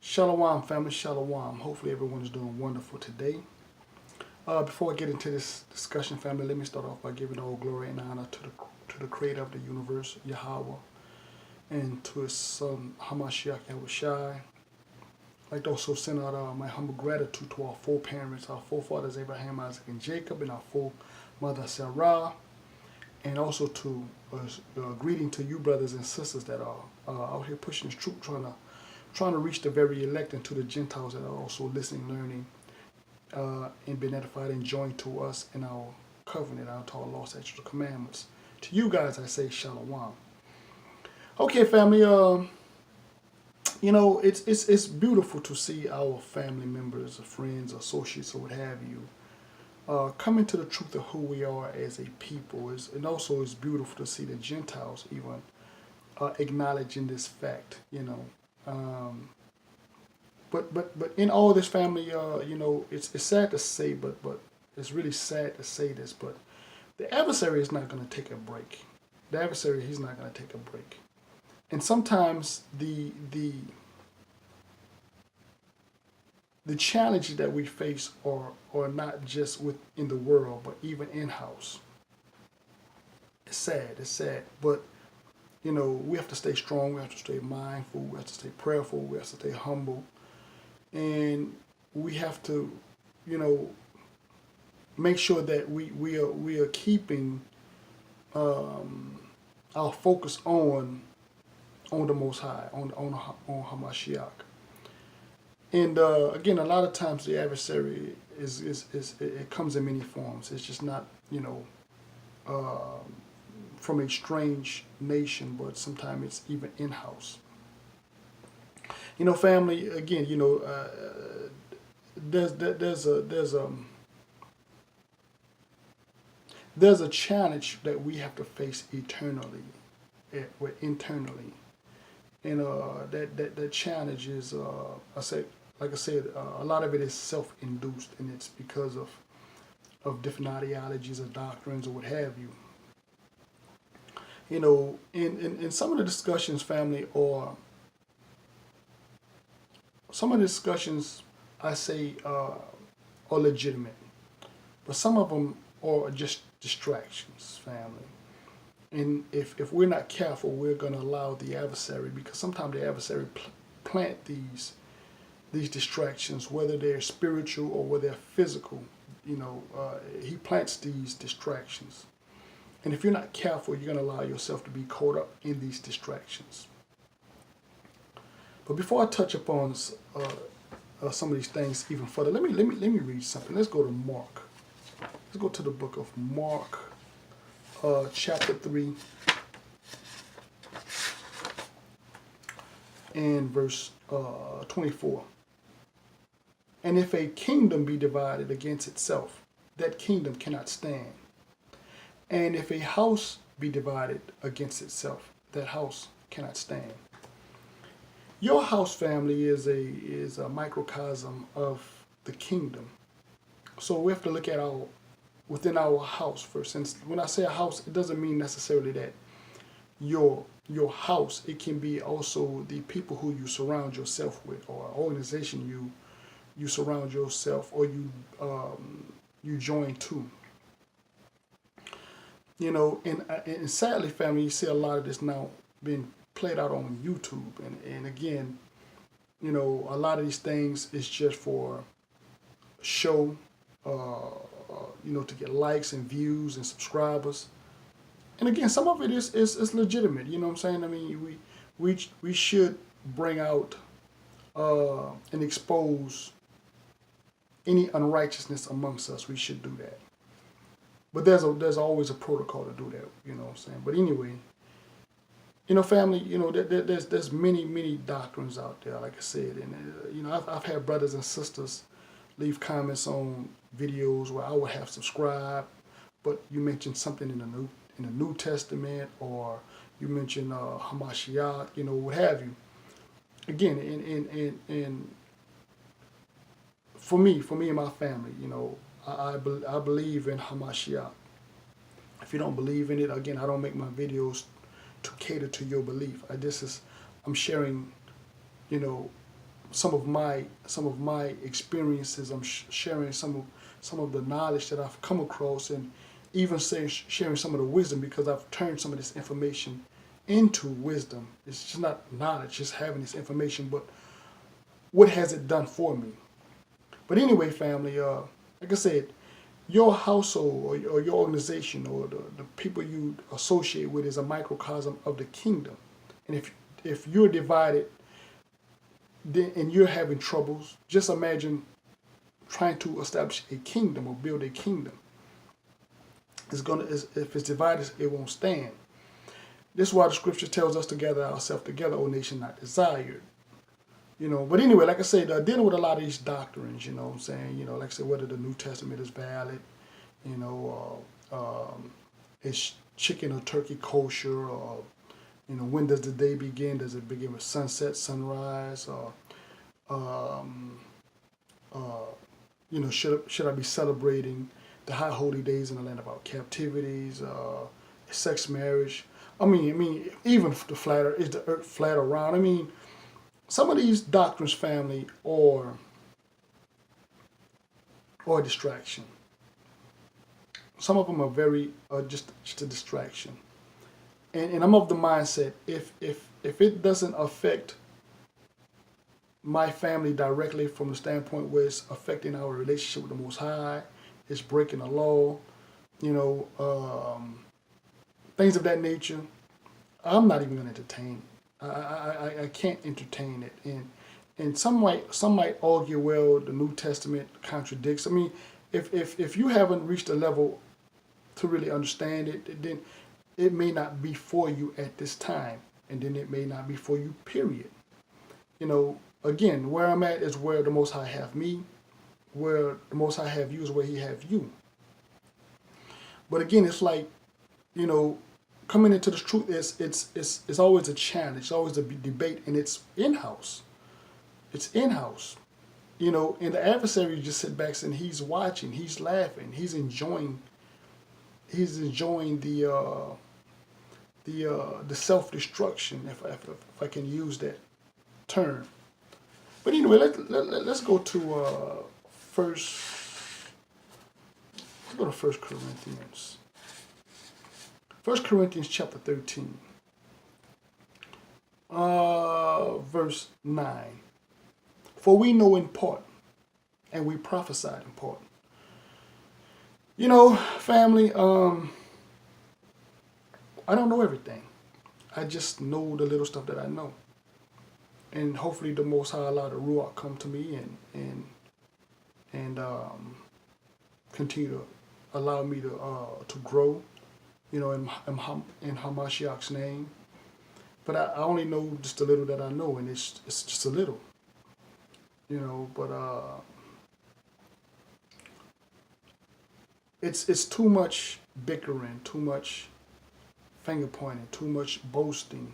Shalawam, family, shalawam. Hopefully everyone is doing wonderful today. Before I get into this discussion, family, let me start off by giving all glory and honor to the creator of the universe, Yahweh, and to his son, Hamashiach Yahushai. I'd like to also send out my humble gratitude to our foreparents, our forefathers, Abraham, Isaac, and Jacob, and our foremother, Sarah, and also to greeting to you brothers and sisters that are out here pushing this truth, trying to reach the very elect and to the Gentiles that are also listening, learning, and being edified and joined to us in our covenant, our law, statutes, commandments. To you guys, I say shalom. Okay, family. It's beautiful to see our family members, friends, associates, or what have you, come into the truth of who we are as a people. And also, it's beautiful to see the Gentiles even acknowledging this fact. But in all this family, it's sad to say, but it's really sad to say this, but the adversary is not going to take a break. The adversary, he's not going to take a break. And sometimes the challenges that we face are not just within the world, but even in-house. It's sad, but we have to stay strong, we have to stay mindful, we have to stay prayerful, we have to stay humble, and we have to, make sure that we are keeping our focus on the Most High, on Hamashiach. And again, a lot of times the adversary it comes in many forms. It's just not from a strange nation, but sometimes it's even in-house. Family. Again, there's a challenge that we have to face internally, and that challenge is like I said, a lot of it is self-induced, and it's because of different ideologies or doctrines or what have you. In some of the discussions, family, or some of the discussions I say are legitimate, but some of them are just distractions, family. And if we're not careful, we're going to allow the adversary, because sometimes the adversary plant these distractions, whether they're spiritual or whether they're physical. He plants these distractions. And if you're not careful, you're going to allow yourself to be caught up in these distractions. But before I touch upon some of these things even further, let me read something. Let's go to Mark. Let's go to the book of Mark, chapter 3, and verse 24. And if a kingdom be divided against itself, that kingdom cannot stand. And if a house be divided against itself, that house cannot stand. Your house, family, is a microcosm of the kingdom. So we have to look at within our house first. And when I say a house, it doesn't mean necessarily that your house. It can be also the people who you surround yourself with, or organization you surround yourself, or you join to. And sadly, family, you see a lot of this now being played out on YouTube, and again, a lot of these things is just for show, to get likes and views and subscribers. And again, some of it is legitimate. You know what I'm saying? I mean, we should bring out and expose any unrighteousness amongst us. We should do that. But there's always a protocol to do that. You know what I'm saying? But anyway, family, there's many doctrines out there, like I said, and I've had brothers and sisters leave comments on videos where I would have subscribed, but you mentioned something in the New Testament, or you mentioned Hamashiach, what have you. Again, and for me and my family, I believe in Hamashiach. If you don't believe in it, again, I don't make my videos to cater to your belief. I'm sharing, some of my experiences. I'm sharing some of the knowledge that I've come across, and even sharing some of the wisdom, because I've turned some of this information into wisdom. It's just not knowledge, just having this information, but what has it done for me? But anyway, family, like I said, your household or your organization or the people you associate with is a microcosm of the kingdom. And if you're divided and you're having troubles, just imagine trying to establish a kingdom or build a kingdom. If it's divided, it won't stand. This is why the scripture tells us to gather ourselves together, O nation not desired. But anyway, like I said, dealing with a lot of these doctrines, what I'm saying, like I said, whether the New Testament is valid, is chicken or turkey kosher, or, when does the day begin? Does it begin with sunset, sunrise, or, should I be celebrating the high holy days in the land of our captivities, sex marriage? I mean, even the flatter, is the earth flat or round? I mean, some of these doctrines, family, or a distraction. Some of them are very just a distraction. And I'm of the mindset, if it doesn't affect my family directly from the standpoint where it's affecting our relationship with the Most High, it's breaking the law, things of that nature, I'm not even going to entertain. I can't entertain it. And some might argue, well, the New Testament contradicts. I mean, if you haven't reached a level to really understand it, then it may not be for you at this time, and then it may not be for you, period. Again, where I'm at is where the Most High have me. Where the Most High have you is where He have you. But again, it's like, coming into the truth it's always a challenge, it's always a debate, and it's in-house. It's in-house. And the adversary just sit back and he's watching, he's laughing, he's enjoying the self-destruction, if I can use that term. But anyway, let's go to First Corinthians. 1 Corinthians chapter 13, verse 9. For we know in part, and we prophesied in part. Family, I don't know everything. I just know the little stuff that I know. And hopefully the Most High allow the Ruach come to me and continue to allow me to grow, in Hamashiach's name. But I only know just a little that I know, and it's just a little, but it's too much bickering, too much finger pointing, too much boasting.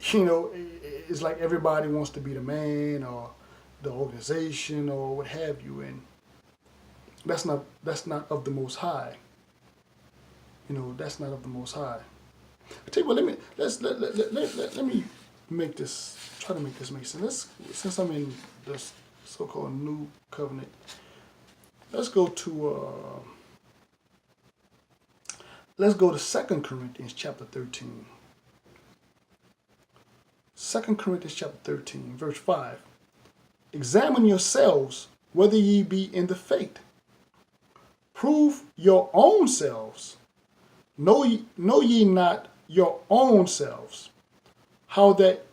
It's like everybody wants to be the man or the organization or what have you, and that's not of the Most High. That's not of the Most High. I tell you what, let me try to make this make sense. Since I'm in this so-called New Covenant, let's go to 2 Corinthians chapter 13. 2 Corinthians chapter 13, verse 5. Examine yourselves whether ye be in the faith. Prove your own selves. Know ye not your own selves, how that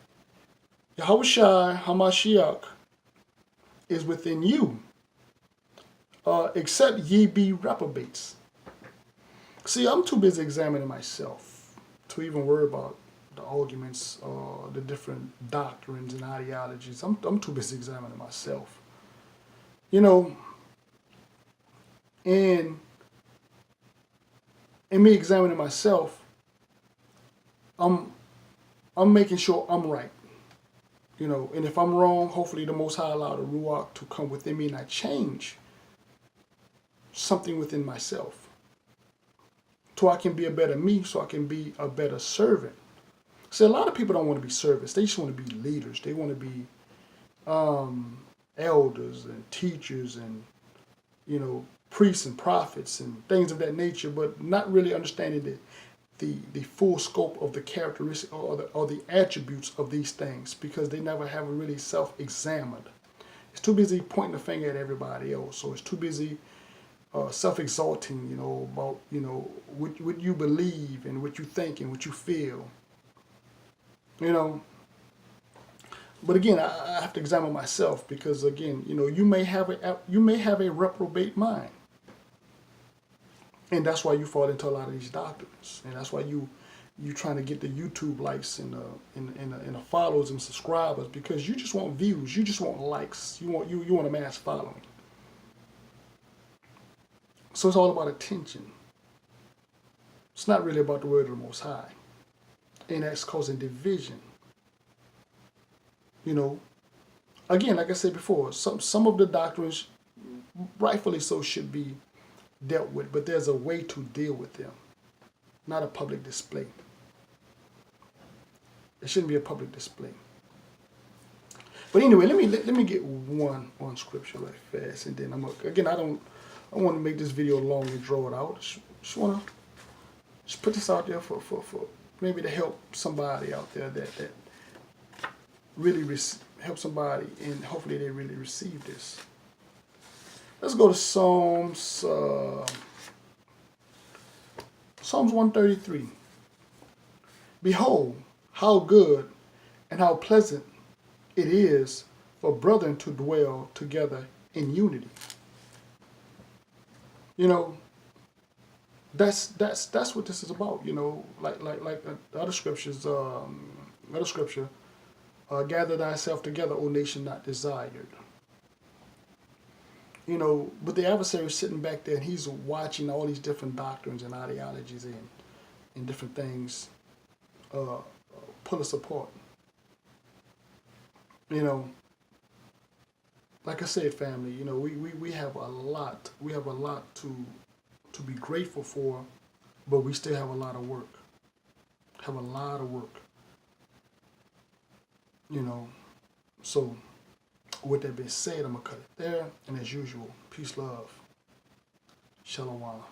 Yahushua Hamashiach is within you, except ye be reprobates. See, I'm too busy examining myself to even worry about the arguments, the different doctrines and ideologies. I'm too busy examining myself. And in me examining myself, I'm making sure I'm right. And if I'm wrong, hopefully the Most High allow the Ruach to come within me and I change something within myself, so I can be a better me, so I can be a better servant. See, a lot of people don't want to be servants. They just want to be leaders. They want to be, elders and teachers and, priests and prophets and things of that nature, but not really understanding the full scope of the characteristics or the attributes of these things, because they never have really self-examined. It's too busy pointing the finger at everybody else, so it's too busy self-exalting, about what you believe and what you think and what you feel, But again, I have to examine myself, because again, you may have a reprobate mind, and that's why you fall into a lot of these doctrines, and that's why you trying to get the YouTube likes and the follows and subscribers, because you just want views, you just want likes, you want a mass following. So it's all about attention. It's not really about the word of the Most High, and that's causing division. Again, like I said before, some of the doctrines, rightfully so, should be dealt with, but there's a way to deal with them, not a public display. It shouldn't be a public display. But anyway, let me get one scripture right fast, and then I want to make this video long and draw it out. Just want to put this out there for maybe to help somebody out there that really help somebody, and hopefully they really receive this. Let's go to Psalms 133. Behold, how good and how pleasant it is for brethren to dwell together in unity. That's what this is about. Like the other scriptures. Another scripture. Gather thyself together, O nation not desired. But the adversary is sitting back there, and he's watching all these different doctrines and ideologies and different things pull us apart. Like I said, family, we have a lot. We have a lot to be grateful for, but we still have a lot of work. Have a lot of work. So with that being said, I'm going to cut it there. And as usual, peace, love, Shalawam.